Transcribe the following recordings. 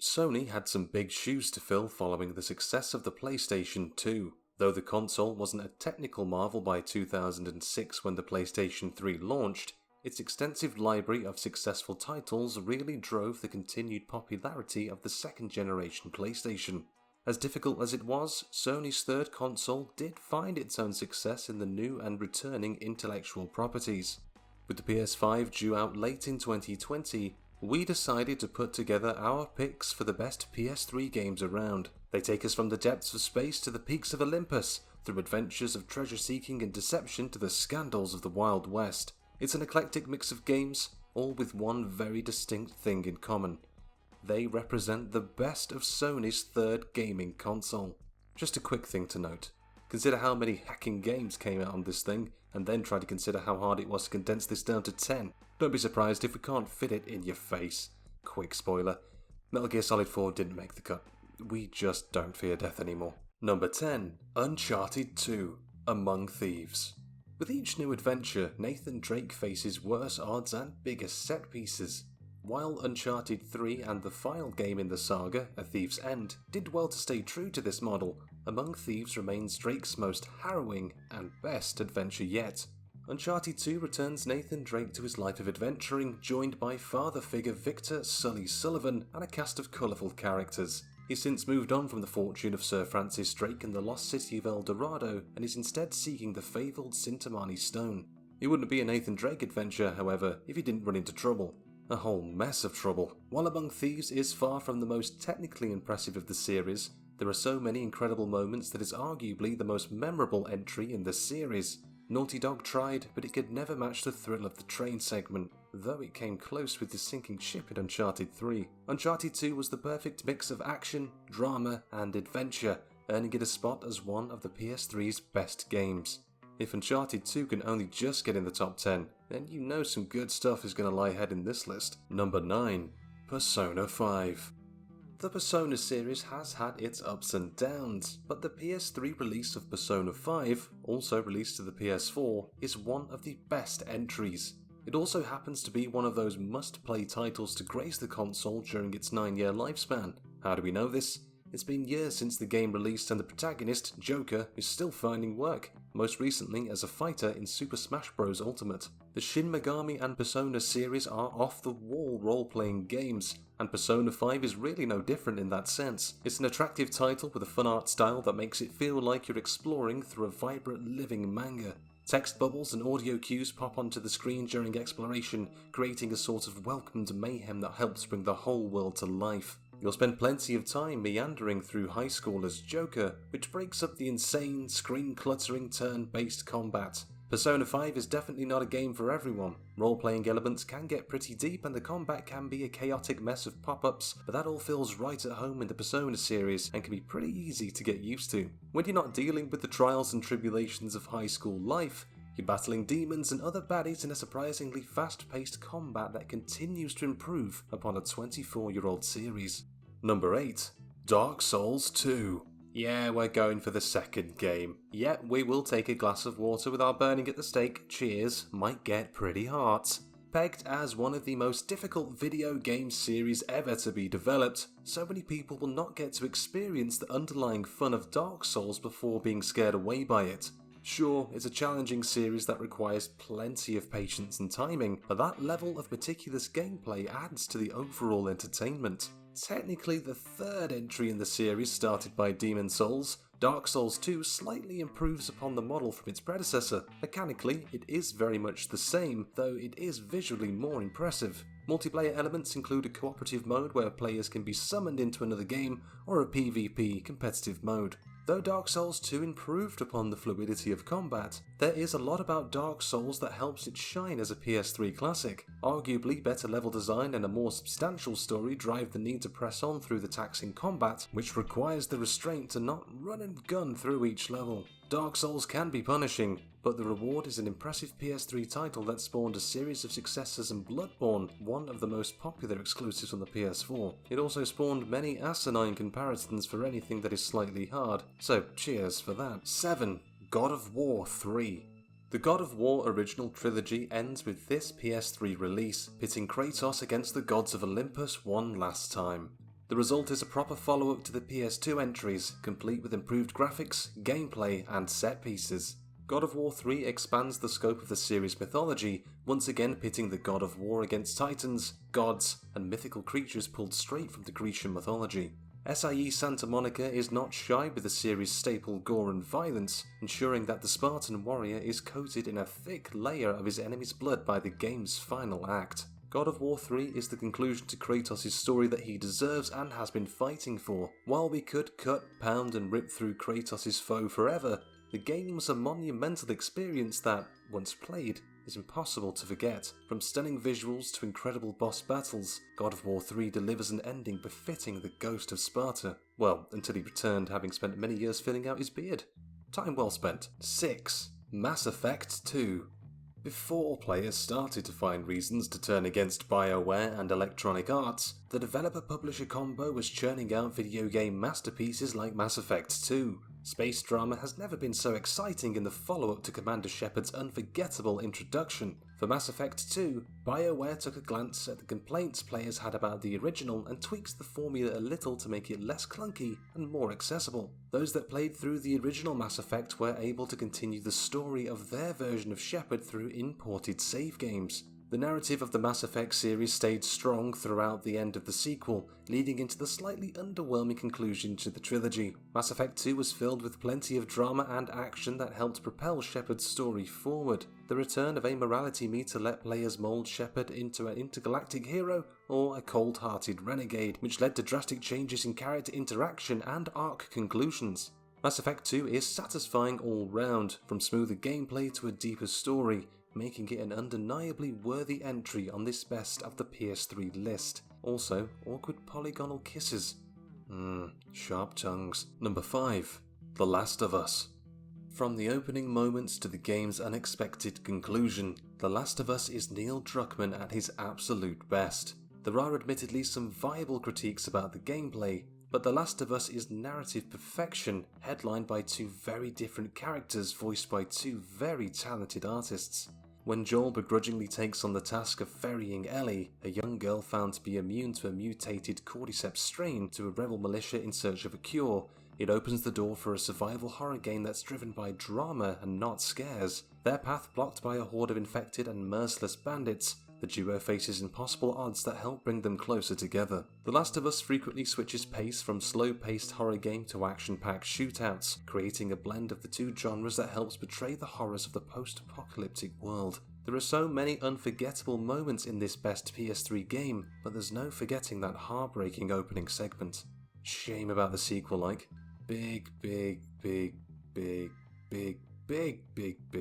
Sony had some big shoes to fill following the success of the PlayStation 2. Though the console wasn't a technical marvel by 2006 when the PlayStation 3 launched, its extensive library of successful titles really drove the continued popularity of the second-generation PlayStation. As difficult as it was, Sony's third console did find its own success in the new and returning intellectual properties. With the PS5 due out late in 2020, we decided to put together our picks for the best PS3 games around. They take us from the depths of space to the peaks of Olympus, through adventures of treasure-seeking and deception to the scandals of the Wild West. It's an eclectic mix of games, all with one very distinct thing in common. They represent the best of Sony's third gaming console. Just a quick thing to note. Consider how many hacking games came out on this thing, and then try to consider how hard it was to condense this down to 10. Don't be surprised if we can't fit it in your face. Quick spoiler, Metal Gear Solid 4 didn't make the cut. We just don't fear death anymore. Number 10. Uncharted 2. Among Thieves. With each new adventure, Nathan Drake faces worse odds and bigger set pieces. While Uncharted 3 and the final game in the saga, A Thief's End, did well to stay true to this model, Among Thieves remains Drake's most harrowing and best adventure yet. Uncharted 2 returns Nathan Drake to his life of adventuring, joined by father figure Victor Sully Sullivan and a cast of colourful characters. He's since moved on from the fortune of Sir Francis Drake and the lost city of El Dorado and is instead seeking the fabled Sintamani Stone. It wouldn't be a Nathan Drake adventure, however, if he didn't run into trouble. A whole mess of trouble. While Among Thieves is far from the most technically impressive of the series, there are so many incredible moments that it's arguably the most memorable entry in the series. Naughty Dog tried, but it could never match the thrill of the train segment, though it came close with the sinking ship in Uncharted 3. Uncharted 2 was the perfect mix of action, drama, and adventure, earning it a spot as one of the PS3's best games. If Uncharted 2 can only just get in the top 10, then you know some good stuff is going to lie ahead in this list. Number 9. Persona 5. The Persona series has had its ups and downs, but the PS3 release of Persona 5, also released to the PS4, is one of the best entries. It also happens to be one of those must-play titles to grace the console during its 9-year lifespan. How do we know this? It's been years since the game released and the protagonist, Joker, is still finding work, most recently as a fighter in Super Smash Bros. Ultimate. The Shin Megami and Persona series are off-the-wall role-playing games, and Persona 5 is really no different in that sense. It's an attractive title with a fun art style that makes it feel like you're exploring through a vibrant living manga. Text bubbles and audio cues pop onto the screen during exploration, creating a sort of welcomed mayhem that helps bring the whole world to life. You'll spend plenty of time meandering through high school as Joker, which breaks up the insane, screen-cluttering turn-based combat. Persona 5 is definitely not a game for everyone. Role-playing elements can get pretty deep and the combat can be a chaotic mess of pop-ups, but that all feels right at home in the Persona series and can be pretty easy to get used to. When you're not dealing with the trials and tribulations of high school life, you're battling demons and other baddies in a surprisingly fast-paced combat that continues to improve upon a 24-year-old series. Number 8. Dark Souls 2. Yeah, we're going for the second game. Yet we will take a glass of water with our burning at the stake, cheers, might get pretty hot. Pegged as one of the most difficult video game series ever to be developed, so many people will not get to experience the underlying fun of Dark Souls before being scared away by it. Sure, it's a challenging series that requires plenty of patience and timing, but that level of meticulous gameplay adds to the overall entertainment. Technically the third entry in the series started by Demon Souls, Dark Souls 2 slightly improves upon the model from its predecessor. Mechanically, it is very much the same, though it is visually more impressive. Multiplayer elements include a cooperative mode where players can be summoned into another game, or a PvP competitive mode. Though Dark Souls 2 improved upon the fluidity of combat, there is a lot about Dark Souls that helps it shine as a PS3 classic. Arguably better level design and a more substantial story drive the need to press on through the taxing combat, which requires the restraint to not run and gun through each level. Dark Souls can be punishing, but the reward is an impressive PS3 title that spawned a series of successors in Bloodborne, one of the most popular exclusives on the PS4. It also spawned many asinine comparisons for anything that is slightly hard, so cheers for that. 7. God of War 3. The God of War original trilogy ends with this PS3 release, pitting Kratos against the gods of Olympus one last time. The result is a proper follow-up to the PS2 entries, complete with improved graphics, gameplay, and set pieces. God of War 3 expands the scope of the series' mythology, once again pitting the God of War against titans, gods, and mythical creatures pulled straight from the Grecian mythology. SIE Santa Monica is not shy with the series' staple gore and violence, ensuring that the Spartan warrior is coated in a thick layer of his enemy's blood by the game's final act. God of War 3 is the conclusion to Kratos' story that he deserves and has been fighting for. While we could cut, pound and rip through Kratos' foe forever, the game was a monumental experience that, once played, is impossible to forget. From stunning visuals to incredible boss battles, God of War 3 delivers an ending befitting the ghost of Sparta. Well, until he returned, having spent many years filling out his beard. Time well spent. 6. Mass Effect 2. Before players started to find reasons to turn against BioWare and Electronic Arts, the developer-publisher combo was churning out video game masterpieces like Mass Effect 2. Space drama has never been so exciting in the follow-up to Commander Shepard's unforgettable introduction. For Mass Effect 2, BioWare took a glance at the complaints players had about the original and tweaks the formula a little to make it less clunky and more accessible. Those that played through the original Mass Effect were able to continue the story of their version of Shepard through imported save games. The narrative of the Mass Effect series stayed strong throughout the end of the sequel, leading into the slightly underwhelming conclusion to the trilogy. Mass Effect 2 was filled with plenty of drama and action that helped propel Shepard's story forward. The return of a morality meter let players mould Shepard into an intergalactic hero or a cold-hearted renegade, which led to drastic changes in character interaction and arc conclusions. Mass Effect 2 is satisfying all round, from smoother gameplay to a deeper story, making it an undeniably worthy entry on this best of the PS3 list. Also, awkward polygonal kisses. Sharp tongues. Number 5. The Last of Us. From the opening moments to the game's unexpected conclusion, The Last of Us is Neil Druckmann at his absolute best. There are admittedly some viable critiques about the gameplay, but The Last of Us is narrative perfection, headlined by two very different characters voiced by two very talented artists. When Joel begrudgingly takes on the task of ferrying Ellie, a young girl found to be immune to a mutated cordyceps strain, to a rebel militia in search of a cure, it opens the door for a survival horror game that's driven by drama and not scares. Their path blocked by a horde of infected and merciless bandits, the duo faces impossible odds that help bring them closer together. The Last of Us frequently switches pace from slow-paced horror game to action-packed shootouts, creating a blend of the two genres that helps portray the horrors of the post-apocalyptic world. There are so many unforgettable moments in this best PS3 game, but there's no forgetting that heartbreaking opening segment. Shame about the sequel, like. Big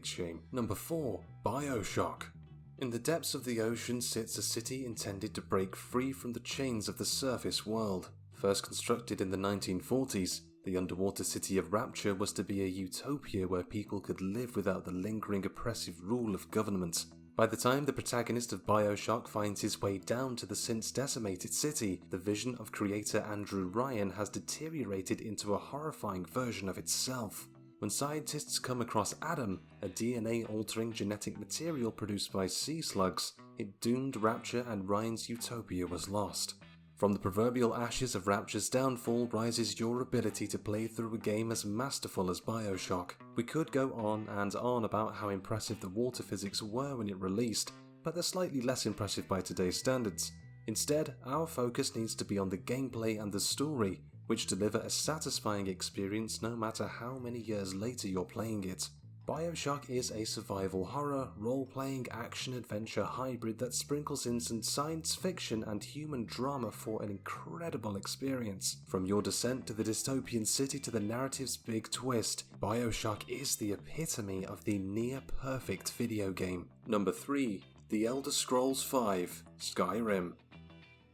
shame. Number 4. BIOSHOCK. In the depths of the ocean sits a city intended to break free from the chains of the surface world. First constructed in the 1940s, the underwater city of Rapture was to be a utopia where people could live without the lingering oppressive rule of government. By the time the protagonist of BioShock finds his way down to the since decimated city, the vision of creator Andrew Ryan has deteriorated into a horrifying version of itself. When scientists come across Adam, a DNA-altering genetic material produced by sea slugs, it doomed Rapture and Ryan's utopia was lost. From the proverbial ashes of Rapture's downfall rises your ability to play through a game as masterful as BioShock. We could go on and on about how impressive the water physics were when it released, but they're slightly less impressive by today's standards. Instead, our focus needs to be on the gameplay and the story, which deliver a satisfying experience no matter how many years later you're playing it. BioShock is a survival horror, role-playing action-adventure hybrid that sprinkles in some science fiction and human drama for an incredible experience. From your descent to the dystopian city to the narrative's big twist, BioShock is the epitome of the near-perfect video game. Number 3. The Elder Scrolls V, SKYRIM.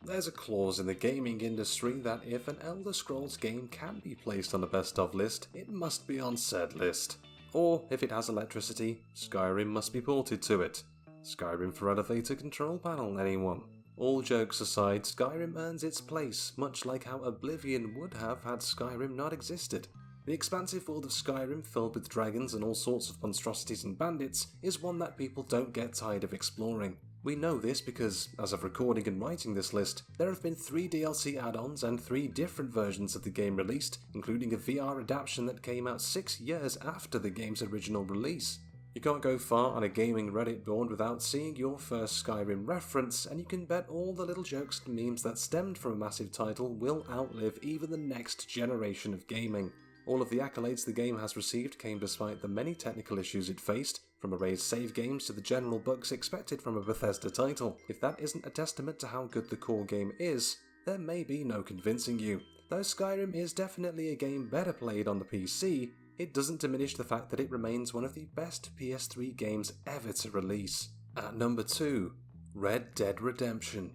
There's a clause in the gaming industry that if an Elder Scrolls game can be placed on a best of list, it must be on said list. Or, if it has electricity, Skyrim must be ported to it. Skyrim for elevator control panel, anyone? All jokes aside, Skyrim earns its place, much like how Oblivion would have had Skyrim not existed. The expansive world of Skyrim, filled with dragons and all sorts of monstrosities and bandits, is one that people don't get tired of exploring. We know this because, as of recording and writing this list, there have been 3 DLC add-ons and 3 different versions of the game released, including a VR adaptation that came out 6 years after the game's original release. You can't go far on a gaming Reddit board without seeing your first Skyrim reference, and you can bet all the little jokes and memes that stemmed from a massive title will outlive even the next generation of gaming. All of the accolades the game has received came despite the many technical issues it faced, from erased save games to the general bugs expected from a Bethesda title. If that isn't a testament to how good the core game is, there may be no convincing you. Though Skyrim is definitely a game better played on the PC, it doesn't diminish the fact that it remains one of the best PS3 games ever to release. At number 2, Red Dead Redemption.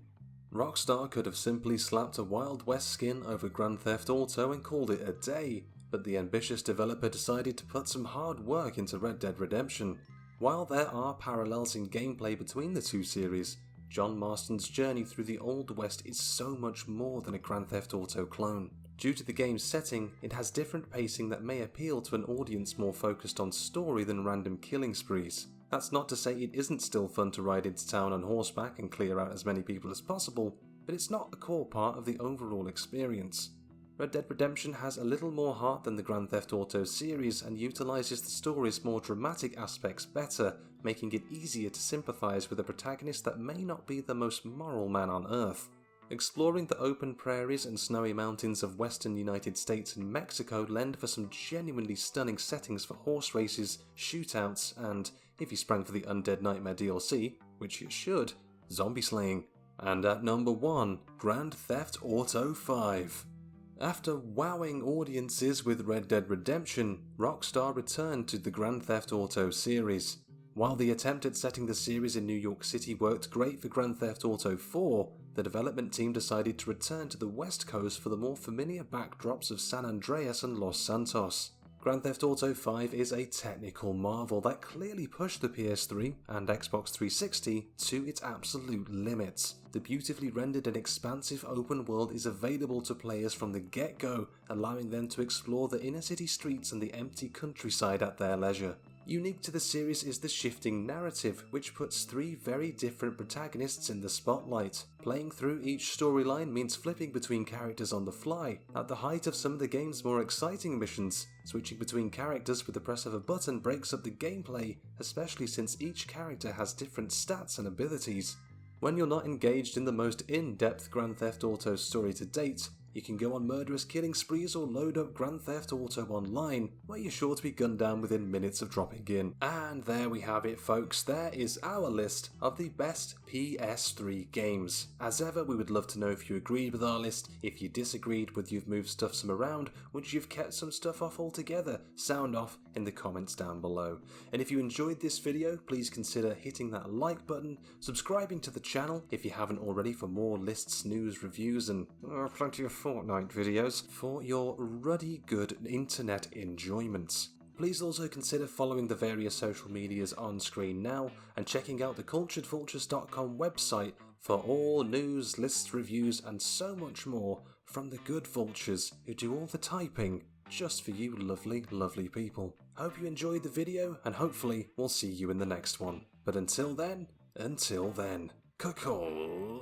Rockstar could have simply slapped a Wild West skin over Grand Theft Auto and called it a day, but the ambitious developer decided to put some hard work into Red Dead Redemption. While there are parallels in gameplay between the two series, John Marston's journey through the Old West is so much more than a Grand Theft Auto clone. Due to the game's setting, it has different pacing that may appeal to an audience more focused on story than random killing sprees. That's not to say it isn't still fun to ride into town on horseback and clear out as many people as possible, but it's not a core part of the overall experience. Red Dead Redemption has a little more heart than the Grand Theft Auto series and utilises the story's more dramatic aspects better, making it easier to sympathise with a protagonist that may not be the most moral man on Earth. Exploring the open prairies and snowy mountains of western United States and Mexico lend for some genuinely stunning settings for horse races, shootouts, and, if you sprang for the Undead Nightmare DLC, which you should, zombie slaying. And at number 1, Grand Theft Auto 5. After wowing audiences with Red Dead Redemption, Rockstar returned to the Grand Theft Auto series. While the attempt at setting the series in New York City worked great for Grand Theft Auto 4, the development team decided to return to the West Coast for the more familiar backdrops of San Andreas and Los Santos. Grand Theft Auto 5 is a technical marvel that clearly pushed the PS3 and Xbox 360 to its absolute limits. The beautifully rendered and expansive open world is available to players from the get-go, allowing them to explore the inner city streets and the empty countryside at their leisure. Unique to the series is the shifting narrative, which puts 3 very different protagonists in the spotlight. Playing through each storyline means flipping between characters on the fly. At the height of some of the game's more exciting missions, switching between characters with the press of a button breaks up the gameplay, especially since each character has different stats and abilities. When you're not engaged in the most in-depth Grand Theft Auto story to date, you can go on murderous killing sprees or load up Grand Theft Auto Online, where you're sure to be gunned down within minutes of dropping in. And there we have it, folks. There is our list of the best PS3 games. As ever, we would love to know if you agreed with our list, if you disagreed, whether you've moved some around, would you've kept some stuff off altogether. Sound off in the comments down below. And if you enjoyed this video, please consider hitting that like button, subscribing to the channel if you haven't already for more lists, news, reviews, and plenty of Fortnite videos for your ruddy good internet enjoyments. Please also consider following the various social medias on screen now and checking out the culturedvultures.com website for all news, lists, reviews and so much more from the good vultures who do all the typing just for you lovely, lovely people. Hope you enjoyed the video and hopefully we'll see you in the next one. But until then, cuckoo.